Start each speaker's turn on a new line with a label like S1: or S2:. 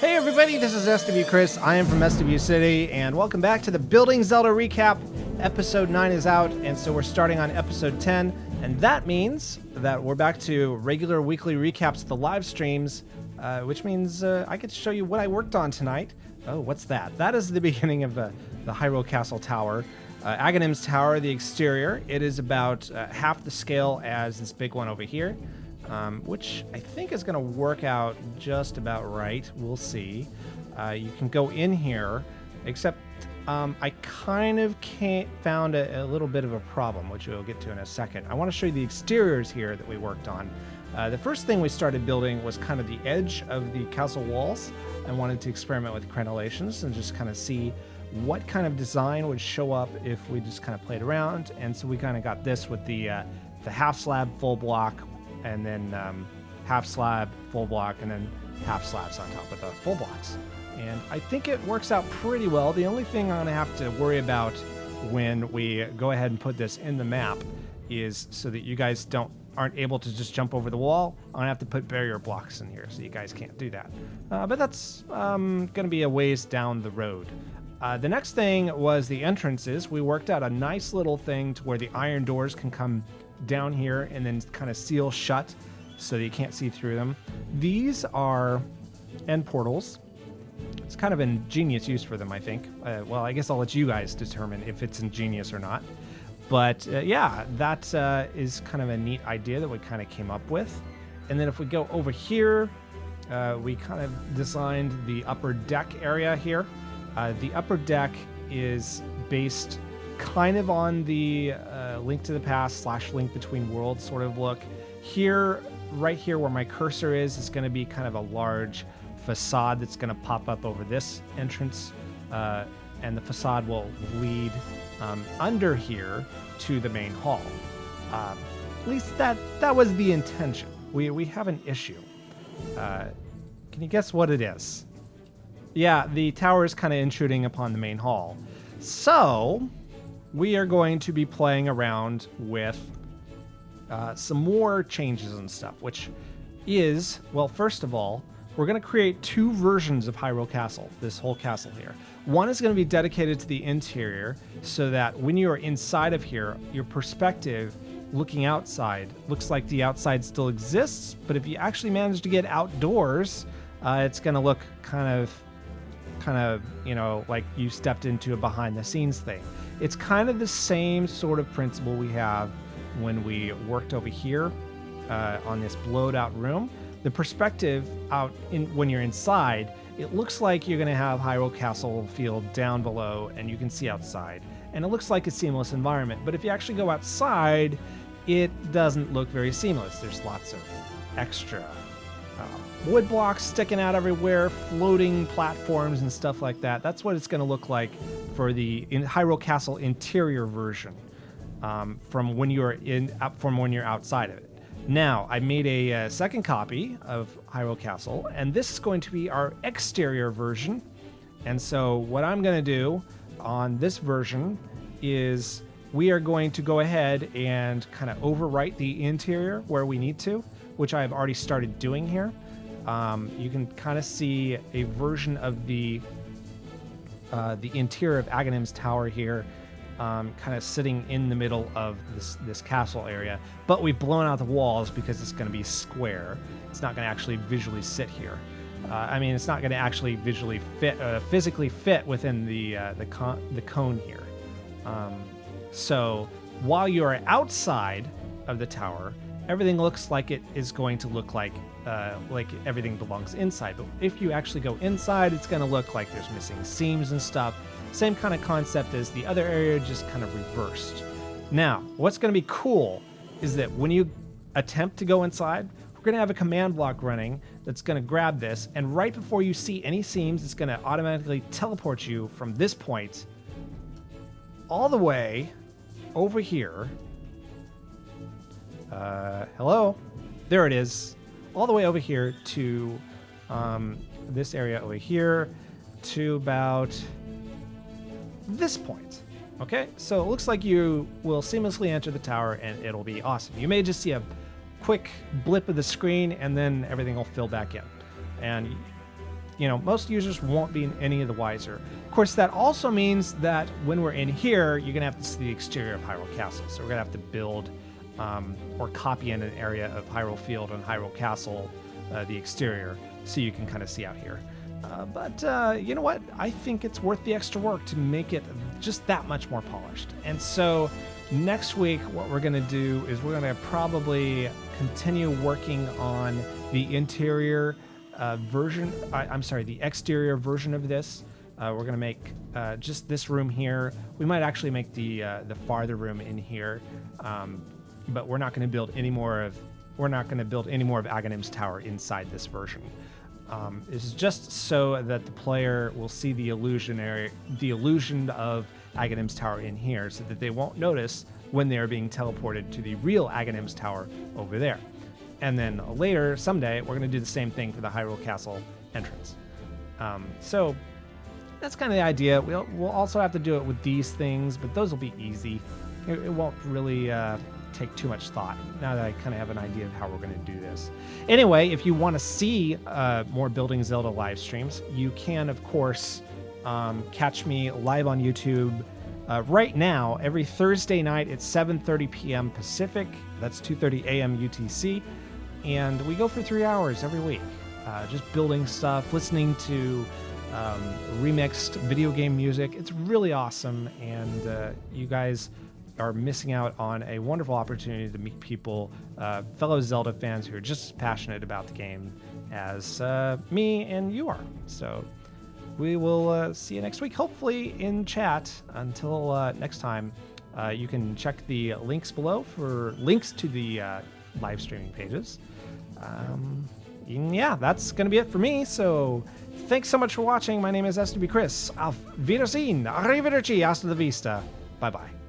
S1: Hey everybody, this is SWChris. I am from SW City, and welcome back to the Building Zelda recap. Episode 9 is out, and so we're starting on episode 10, and that means that we're back to regular weekly recaps of the live streams, which means I get to show you what I worked on tonight. Oh, what's that? That is the beginning of the Hyrule Castle tower. Aghanim's tower, the exterior. It is about half the scale as this big one over here. Which I think is going to work out just about right. We'll see. You can go in here, except I kind of found a little bit of a problem, which we'll get to in a second. I want to show you the exteriors here that we worked on. The first thing we started building was kind of the edge of the castle walls. I wanted to experiment with crenellations and just kind of see what kind of design would show up if we just kind of played around. And so we kind of got this with the half slab, full block, and then half slab, full block, and then half slabs on top of the full blocks. And I think it works out pretty well. The only thing I'm going to have to worry about when we go ahead and put this in the map is so that you guys aren't able to just jump over the wall. I'm going to have to put barrier blocks in here so you guys can't do that. But that's going to be a ways down the road. The next thing was the entrances. We worked out a nice little thing to where the iron doors can come down here and then kind of seal shut so that you can't see through them. These are end portals. It's kind of ingenious use for them, I think. Well, I guess I'll let you guys determine if it's ingenious or not. But yeah, that is kind of a neat idea that we kind of came up with. And then if we go over here, we kind of designed the upper deck area here. The upper deck is based kind of on the Link to the Past / Link Between Worlds sort of look. Here, right here where my cursor is going to be kind of a large facade that's going to pop up over this entrance, and the facade will lead under here to the main hall. At least that was the intention. We have an issue. Can you guess what it is? Yeah, the tower is kind of intruding upon the main hall. So we are going to be playing around with some more changes and stuff, which is, well, first of all, we're going to create two versions of Hyrule Castle, this whole castle here. One is going to be dedicated to the interior so that when you are inside of here, your perspective looking outside looks like the outside still exists, but if you actually manage to get outdoors, it's going to look kind of, you know, like you stepped into a behind the scenes thing. It's kind of the same sort of principle we have when we worked over here on this blowed out room. The perspective when you're inside, it looks like you're going to have Hyrule Castle field down below and you can see outside. And it looks like a seamless environment. But if you actually go outside, it doesn't look very seamless. There's lots of extra wood blocks sticking out everywhere, floating platforms and stuff like that. That's what it's going to look like for the Hyrule Castle interior version from when you're outside of it. Now, I made a second copy of Hyrule Castle, and this is going to be our exterior version. And so what I'm going to do on this version is we are going to go ahead and kind of overwrite the interior where we need to, which I've already started doing here. You can kind of see a version of the interior of Aghanim's tower here, kind of sitting in the middle of this castle area. But we've blown out the walls because it's going to be square. It's not going to actually visually sit here. It's not going to actually visually physically fit within the cone here. So while you are outside of the tower, everything looks like it is going to look like everything belongs inside. But if you actually go inside, it's going to look like there's missing seams and stuff. Same kind of concept as the other area, just kind of reversed. Now, what's going to be cool is that when you attempt to go inside, we're going to have a command block running that's going to grab this, and right before you see any seams, it's going to automatically teleport you from this point all the way over here. Hello? There it is. All the way over here to this area over here to about this point. Okay, so it looks like you will seamlessly enter the tower and it'll be awesome. You may just see a quick blip of the screen and then everything will fill back in. And most users won't be any of the wiser. Of course, that also means that when we're in here, you're going to have to see the exterior of Hyrule Castle. So we're going to have to build or copy in an area of Hyrule Field and Hyrule Castle, the exterior, so you can kind of see out here. But you know what? I think it's worth the extra work to make it just that much more polished. And so next week, what we're going to do is we're going to probably continue working on the interior version. The exterior version of this. We're going to make just this room here. We might actually make the farther room in here, but we're not going to build any more of Aghanim's Tower inside this version. This is just so that the player will see the illusion of Aghanim's Tower in here, so that they won't notice when they are being teleported to the real Aghanim's Tower over there. And then later, someday, we're going to do the same thing for the Hyrule Castle entrance. So that's kind of the idea. We'll also have to do it with these things, but those will be easy. It won't really take too much thought now that I kind of have an idea of how we're going to do this. Anyway, if you want to see more Building Zelda live streams, you can, of course, catch me live on YouTube right now every Thursday night at 7:30 p.m. Pacific. That's 2:30 a.m. UTC. And we go for 3 hours every week, just building stuff, listening to remixed video game music. It's really awesome, and you guys are missing out on a wonderful opportunity to meet people, fellow Zelda fans who are just as passionate about the game as me and you are. So we will see you next week, hopefully in chat. Until next time, you can check the links below for links to the live streaming pages. Yeah, that's going to be it for me. So thanks so much for watching. My name is SWChris. Auf Wiedersehen. Arrivederci. Hasta la vista. Bye-bye.